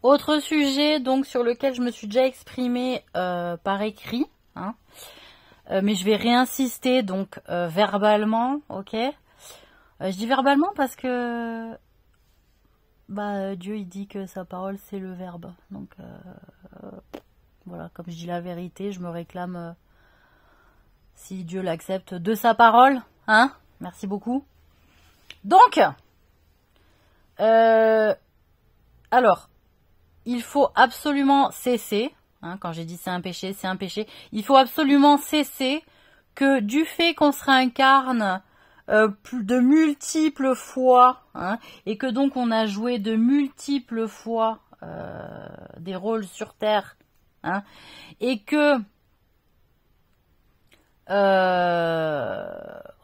Autre sujet donc sur lequel je me suis déjà exprimée par écrit, hein, mais je vais réinsister donc verbalement, ok. Je dis verbalement parce que Dieu il dit que sa parole c'est le verbe, donc voilà, comme je dis la vérité, je me réclame si Dieu l'accepte de sa parole, hein. Merci beaucoup. Donc, alors, il faut absolument cesser, hein, quand j'ai dit c'est un péché, il faut absolument cesser que du fait qu'on se réincarne de multiples fois, hein, et que donc on a joué de multiples fois des rôles sur Terre, hein, et que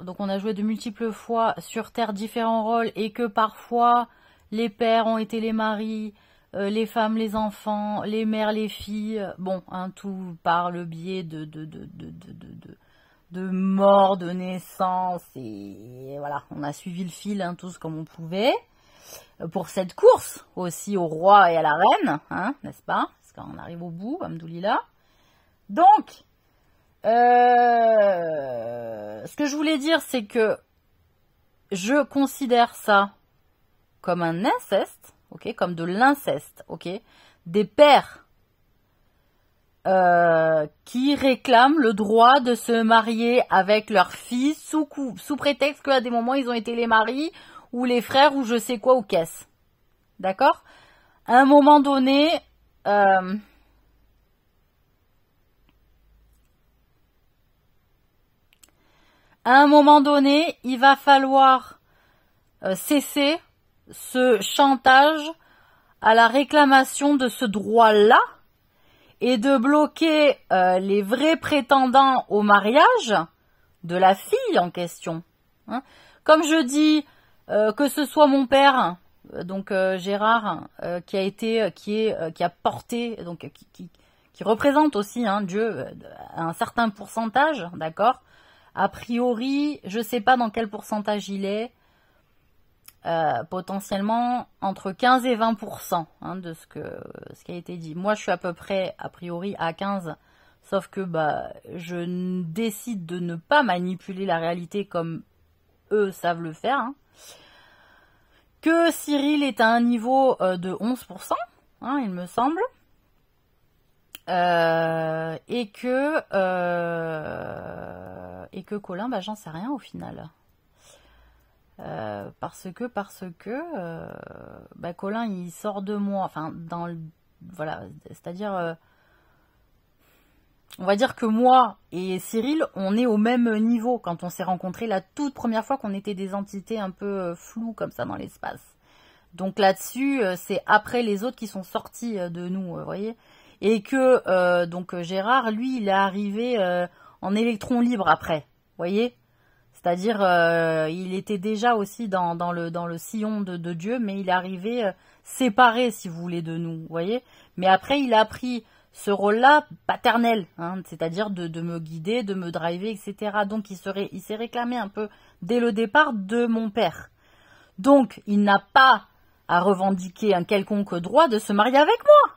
donc on a joué de multiples fois sur Terre différents rôles et que parfois les pères ont été les maris, les femmes les enfants, les mères les filles, bon, hein, tout par le biais de mort, de naissance, et voilà, on a suivi le fil, hein, tous comme on pouvait, pour cette course aussi au roi et à la reine, hein, n'est-ce pas, parce qu'on arrive au bout, Hamdoulillah. Donc, ce que je voulais dire, c'est que je considère ça comme un inceste, ok, comme de l'inceste, ok, des pères qui réclament le droit de se marier avec leurs filles sous prétexte qu'à des moments ils ont été les maris ou les frères ou je sais quoi ou qu'est-ce, d'accord? À un moment donné, il va falloir cesser ce chantage à la réclamation de ce droit-là et de bloquer les vrais prétendants au mariage de la fille en question. Hein. Comme je dis, que ce soit mon père, donc Gérard, qui a porté, donc qui représente aussi hein, Dieu à un certain pourcentage, d'accord. A priori, je sais pas dans quel pourcentage il est, potentiellement entre 15 et 20% hein, de ce qui a été dit. Moi, je suis à peu près, a priori, à 15, sauf que je décide de ne pas manipuler la réalité comme eux savent le faire. Hein. Que Cyril est à un niveau de 11%, hein, il me semble. Et que Colin, j'en sais rien au final. Parce que Colin il sort de moi, enfin voilà, c'est-à-dire on va dire que moi et Cyril on est au même niveau quand on s'est rencontrés la toute première fois qu'on était des entités un peu floues comme ça dans l'espace. Donc là-dessus c'est après les autres qui sont sortis de nous, vous voyez. Et que donc Gérard lui il est arrivé en électron libre après, vous voyez. C'est-à-dire, il était déjà aussi dans le sillon de Dieu, mais il est arrivé séparé, si vous voulez, de nous, vous voyez. Mais après, il a pris ce rôle-là paternel, hein, c'est-à-dire de me guider, de me driver, etc. Donc, il s'est réclamé un peu, dès le départ, de mon père. Donc, il n'a pas à revendiquer un quelconque droit de se marier avec moi.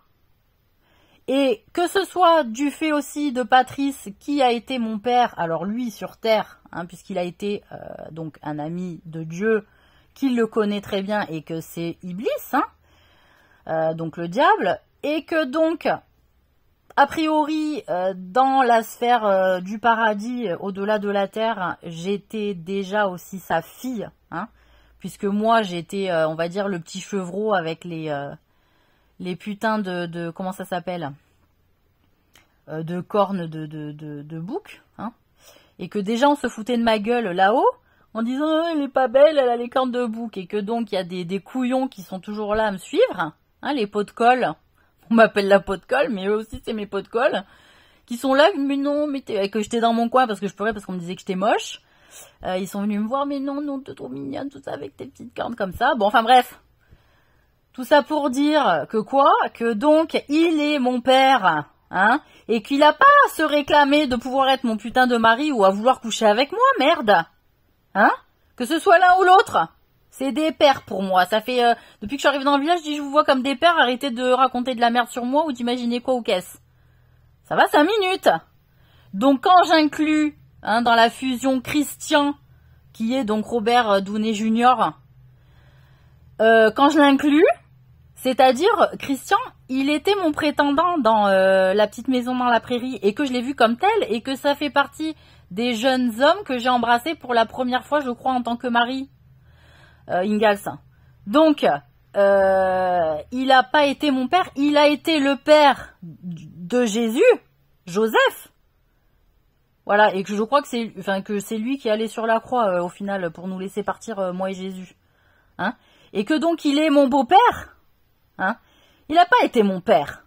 Et que ce soit du fait aussi de Patrice, qui a été mon père, alors lui sur Terre, hein, puisqu'il a été donc un ami de Dieu, qu'il le connaît très bien et que c'est Iblis, hein, donc le diable, et que donc, a priori, dans la sphère du paradis, au-delà de la Terre, j'étais déjà aussi sa fille, hein, puisque moi j'étais, on va dire, le petit chevreau avec les putains de comment ça s'appelle, de cornes de bouc, hein, et que déjà on se foutait de ma gueule là-haut en disant oh, elle est pas belle, elle a les cornes de bouc, et que donc il y a des couillons qui sont toujours là à me suivre, hein, les pots de colle, on m'appelle la pot de colle, mais eux aussi c'est mes pots de colle, qui sont là, mais non, mais que j'étais dans mon coin parce que je pleurais parce qu'on me disait que j'étais moche, ils sont venus me voir, mais non, t'es trop mignonne, tout ça avec tes petites cornes comme ça, bon enfin bref. Tout ça pour dire que quoi? Que donc, il est mon père, hein, et qu'il a pas à se réclamer de pouvoir être mon putain de mari ou à vouloir coucher avec moi, merde. Hein? Que ce soit l'un ou l'autre. C'est des pères pour moi. Ça fait depuis que je suis arrivée dans le village, je vous vois comme des pères. Arrêtez de raconter de la merde sur moi ou d'imaginer quoi ou qu'est-ce. Ça va 5 minutes. Donc quand j'inclus dans la fusion Christian, qui est donc Robert Downey Jr., quand je l'inclus, c'est-à-dire Christian, il était mon prétendant dans La petite maison dans la prairie et que je l'ai vu comme tel et que ça fait partie des jeunes hommes que j'ai embrassés pour la première fois, je crois, en tant que mari. Ingalls. Donc, il n'a pas été mon père, il a été le père de Jésus, Joseph. Voilà, et que je crois que c'est lui qui est allé sur la croix au final pour nous laisser partir moi et Jésus. Hein? Et que donc il est mon beau-père. Hein? Il n'a pas été mon père.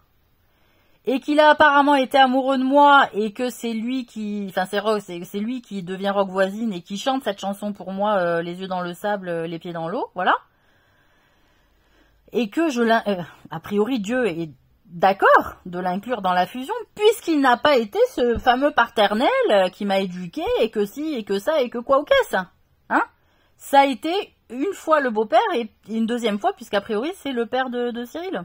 Et qu'il a apparemment été amoureux de moi et que c'est lui qui, c'est lui qui devient Rock Voisine et qui chante cette chanson pour moi, les yeux dans le sable, les pieds dans l'eau, voilà. Et que a priori Dieu est d'accord de l'inclure dans la fusion puisqu'il n'a pas été ce fameux paternel qui m'a éduqué et que si et que ça et que quoi ou qu'est-ce, hein. Ça a été une fois le beau-père et une deuxième fois puisqu'a priori c'est le père de Cyril.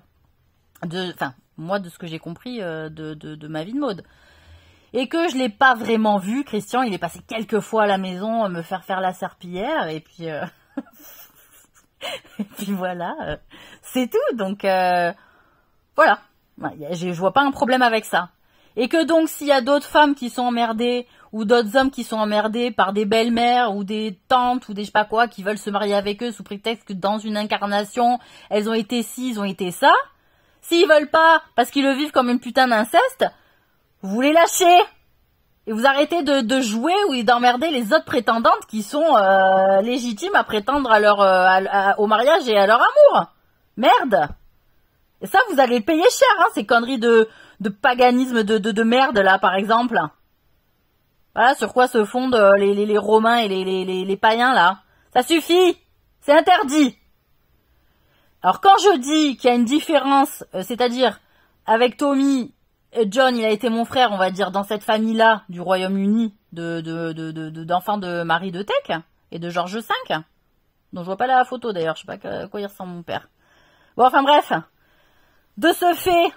Moi, de ce que j'ai compris de ma vie de Maud. Et que je l'ai pas vraiment vu, Christian, il est passé quelques fois à la maison me faire la serpillière, et puis... et puis voilà, c'est tout. Donc, voilà. Je vois pas un problème avec ça. Et que donc, s'il y a d'autres femmes qui sont emmerdées, ou d'autres hommes qui sont emmerdés par des belles-mères, ou des tantes, ou des je sais pas quoi, qui veulent se marier avec eux sous prétexte que dans une incarnation, elles ont été ci, ils ont été ça... S'ils veulent pas, parce qu'ils le vivent comme une putain d'inceste, vous les lâchez. Et vous arrêtez de jouer ou d'emmerder les autres prétendantes qui sont légitimes à prétendre au mariage et à leur amour. Merde. Et ça, vous allez le payer cher, hein, ces conneries de paganisme de merde, là, par exemple. Voilà, sur quoi se fondent les Romains et les païens, là. Ça suffit. C'est interdit. Alors quand je dis qu'il y a une différence, c'est-à-dire avec Tommy, John, il a été mon frère, on va dire, dans cette famille-là du Royaume-Uni d'enfants de Marie de Teck et de George V, dont je vois pas la photo d'ailleurs, je sais pas à quoi il ressemble mon père. Bon, enfin bref, de ce fait,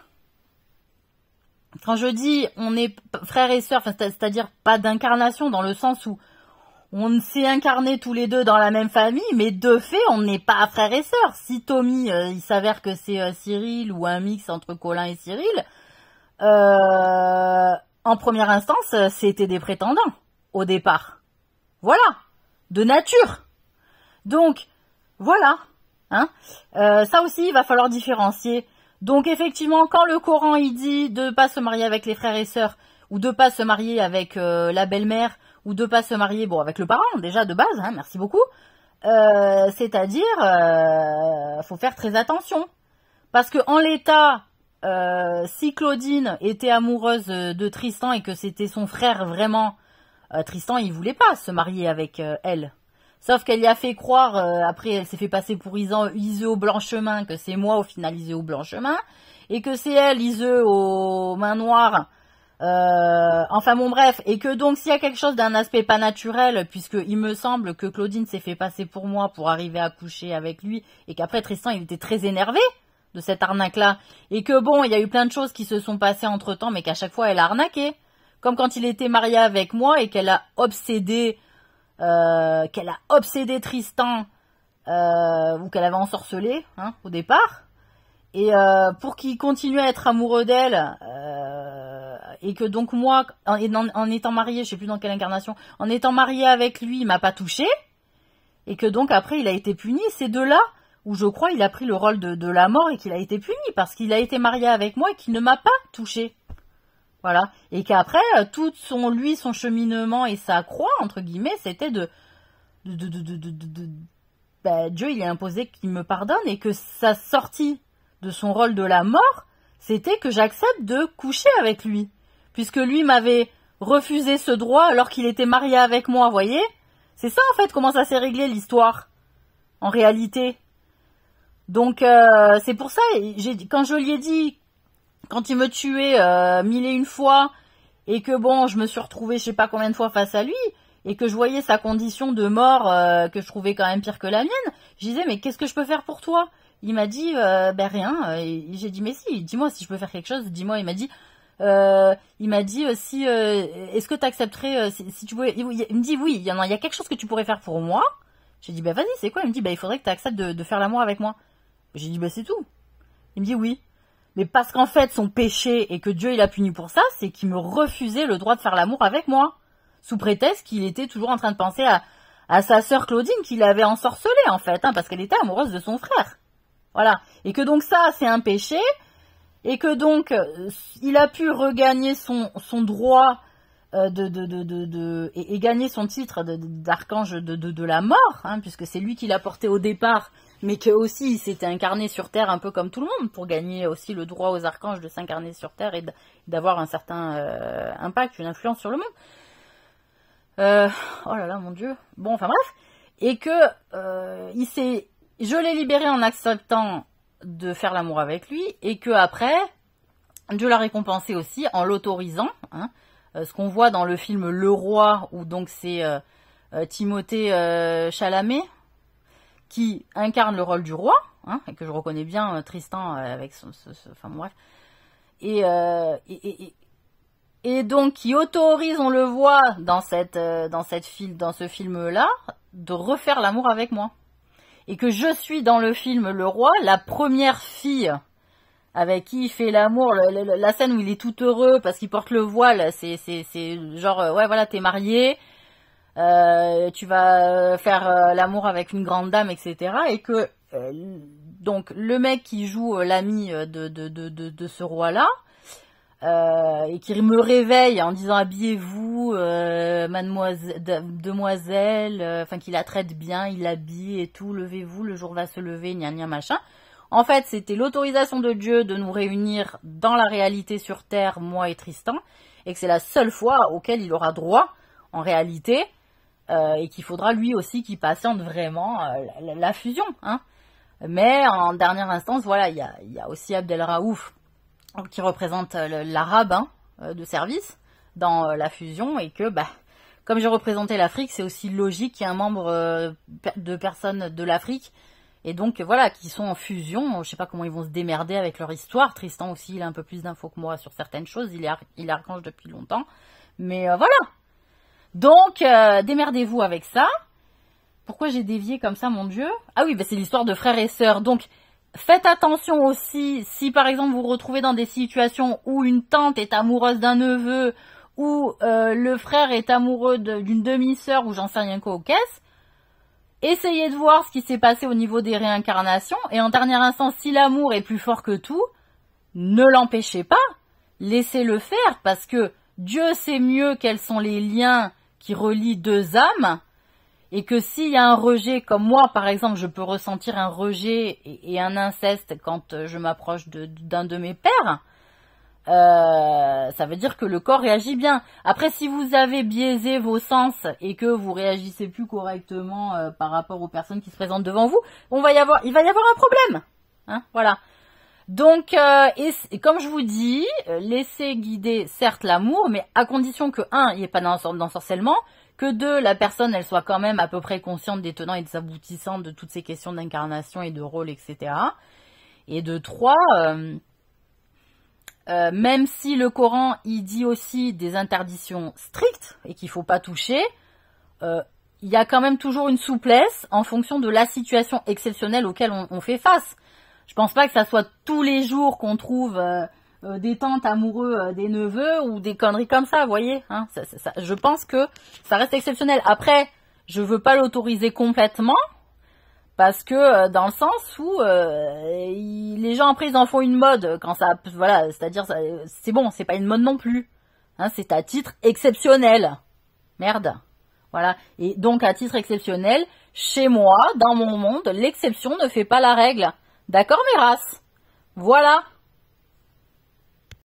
quand je dis on est frères et sœurs, c'est-à-dire pas d'incarnation dans le sens où on s'est incarnés tous les deux dans la même famille, mais de fait, on n'est pas frères et sœurs. Si Tommy, il s'avère que c'est Cyril ou un mix entre Colin et Cyril, en première instance, c'était des prétendants au départ. Voilà, de nature. Donc, voilà. Hein, ça aussi, il va falloir différencier. Donc, effectivement, quand le Coran il dit de pas se marier avec les frères et sœurs, ou de pas se marier avec la belle-mère, ou de pas se marier, bon, avec le parent, déjà, de base, hein, merci beaucoup. C'est-à-dire, faut faire très attention. Parce que en l'état, si Claudine était amoureuse de Tristan et que c'était son frère vraiment, Tristan, il voulait pas se marier avec elle. Sauf qu'elle y a fait croire, après elle s'est fait passer pour Iseux au Blanchemin, que c'est moi au final Iseux au Blanchemin, et que c'est elle, Iseux aux mains noires. Enfin bon bref, et que donc s'il y a quelque chose d'un aspect pas naturel, puisque il me semble que Claudine s'est fait passer pour moi pour arriver à coucher avec lui, et qu'après Tristan il était très énervé de cette arnaque-là, et que bon, il y a eu plein de choses qui se sont passées entre temps, mais qu'à chaque fois elle a arnaqué, comme quand il était marié avec moi et qu'elle a obsédé Tristan, ou qu'elle avait ensorcelé, hein, au départ. Et pour qu'il continue à être amoureux d'elle, et que donc moi, en étant mariée, je sais plus dans quelle incarnation, en étant mariée avec lui, il m'a pas touchée, et que donc après il a été puni. C'est de là où je crois il a pris le rôle de la mort et qu'il a été puni, parce qu'il a été marié avec moi et qu'il ne m'a pas touchée. Voilà. Et qu'après, tout son cheminement et sa croix, entre guillemets, c'était Dieu, il a imposé qu'il me pardonne, et que sa sortie de son rôle de la mort, c'était que j'accepte de coucher avec lui. Puisque lui m'avait refusé ce droit alors qu'il était marié avec moi, vous voyez? C'est ça, en fait, comment ça s'est réglé, l'histoire. En réalité. Donc, c'est pour ça, quand je lui ai dit, quand il me tuait 1001 fois, et que bon, je me suis retrouvée je sais pas combien de fois face à lui, et que je voyais sa condition de mort que je trouvais quand même pire que la mienne, je disais mais qu'est-ce que je peux faire pour toi? Il m'a dit ben rien. J'ai dit mais si, dis-moi si je peux faire quelque chose, dis-moi. Il m'a dit si est-ce que tu accepterais si tu pouvais. Il me dit oui, il y a quelque chose que tu pourrais faire pour moi. J'ai dit ben vas-y, c'est quoi? Il me dit ben il faudrait que tu acceptes de faire l'amour avec moi. J'ai dit ben c'est tout. Il me dit oui. Mais parce qu'en fait, son péché, et que Dieu il a puni pour ça, c'est qu'il me refusait le droit de faire l'amour avec moi. Sous prétexte qu'il était toujours en train de penser à sa sœur Claudine, qu'il avait ensorcelée, en fait, hein, parce qu'elle était amoureuse de son frère. Voilà. Et que donc ça, c'est un péché, et que donc, il a pu regagner son droit et gagner son titre d'archange de la mort, hein, puisque c'est lui qui l'a porté au départ, mais que aussi il s'était incarné sur Terre un peu comme tout le monde, pour gagner aussi le droit aux archanges de s'incarner sur Terre et d'avoir un certain impact, une influence sur le monde. Oh là là, mon Dieu. Bon, enfin bref. Et que je l'ai libéré en acceptant de faire l'amour avec lui, et que après, Dieu l'a récompensé aussi en l'autorisant, hein, ce qu'on voit dans le film Le Roi, où donc c'est Timothée Chalamet qui incarne le rôle du roi, hein, et que je reconnais bien Tristan avec enfin bref, et donc qui autorise, on le voit dans ce film-là, de refaire l'amour avec moi, et que je suis dans le film Le Roi la première fille avec qui il fait l'amour, la scène où il est tout heureux parce qu'il porte le voile, c'est genre ouais voilà, t'es marié, tu vas faire l'amour avec une grande dame, etc. Et que donc le mec qui joue l'ami de ce roi-là, et qui me réveille en disant habillez-vous, mademoiselle, demoiselle, enfin qu'il la traite bien, il l'habille et tout, levez-vous, le jour va se lever, gna gna machin. En fait, c'était l'autorisation de Dieu de nous réunir dans la réalité sur Terre, moi et Tristan, et que c'est la seule fois auquel il aura droit, en réalité, et qu'il faudra lui aussi qu'il patiente vraiment la fusion, hein. Mais en dernière instance, voilà, il y a aussi Abdel Raouf, qui représente l'arabe, hein, de service dans la fusion, et que, bah, comme j'ai représenté l'Afrique, c'est aussi logique qu'il y ait un membre de personnes de l'Afrique, et donc voilà, qui sont en fusion. Je sais pas comment ils vont se démerder avec leur histoire. Tristan aussi, il a un peu plus d'infos que moi sur certaines choses, il est archange depuis longtemps, mais voilà. Donc, démerdez-vous avec ça. Pourquoi j'ai dévié comme ça, mon Dieu? Ah oui, bah c'est l'histoire de frères et sœurs, donc faites attention aussi, si par exemple vous vous retrouvez dans des situations où une tante est amoureuse d'un neveu, ou le frère est amoureux d'une demi-sœur, ou j'en sais rien quoi aux caisses, essayez de voir ce qui s'est passé au niveau des réincarnations, et en dernière instance, si l'amour est plus fort que tout, ne l'empêchez pas, laissez-le faire, parce que Dieu sait mieux quels sont les liens qui relient deux âmes, et que s'il y a un rejet, comme moi par exemple, je peux ressentir un rejet et un inceste quand je m'approche d'un de mes pères, ça veut dire que le corps réagit bien. Après, si vous avez biaisé vos sens et que vous réagissez plus correctement par rapport aux personnes qui se présentent devant vous, il va y avoir un problème, hein, voilà. Donc, et comme je vous dis, laissez guider certes l'amour, mais à condition que, un, il n'y ait pas d'ensorcellement, que deux, la personne, elle soit quand même à peu près consciente des tenants et des aboutissants de toutes ces questions d'incarnation et de rôle, etc. Et de trois, même si le Coran, il dit aussi des interdictions strictes et qu'il faut pas toucher, il y a quand même toujours une souplesse en fonction de la situation exceptionnelle auquel on fait face. Je pense pas que ça soit tous les jours qu'on trouve des tantes amoureux des neveux ou des conneries comme ça, vous voyez, hein, je pense que ça reste exceptionnel. Après, je veux pas l'autoriser complètement, parce que dans le sens où les gens après ils en font une mode quand ça, voilà, c'est-à-dire c'est bon, c'est pas une mode non plus, hein, c'est à titre exceptionnel, merde, voilà. Et donc à titre exceptionnel, chez moi, dans mon monde, l'exception ne fait pas la règle, d'accord mes races, voilà.